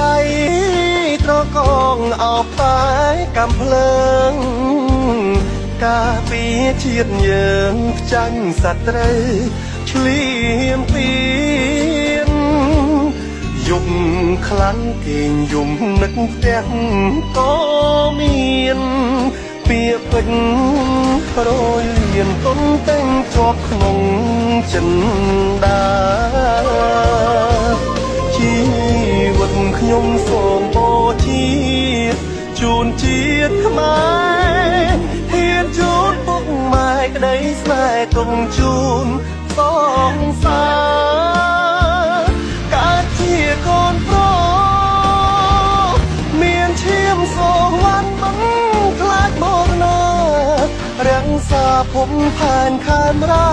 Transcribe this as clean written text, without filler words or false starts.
ដៃត្រកងអោបតែកំភ្លើងការពីជាតិយើងចាញ់សត្រូវឆ្លៀមពៀនយប់ខ្លាំងគេងយំនឹកផ្ទះក៏មានពាក្យពេចន៍រយលៀនទុនតែងជាប់ក្នុងចិនដាជីវិតខ្ញុំសូមបូជាជូនជាតិខ្មែរហ៊ានជូនពុកម៉ែក្តីស្នេហ៍ទុំជូនសងសាកើតជាកូនប្រុសមានឈាមសូវ័នមិនខ្លាចមកណារាំងសាភពផែនខេមរា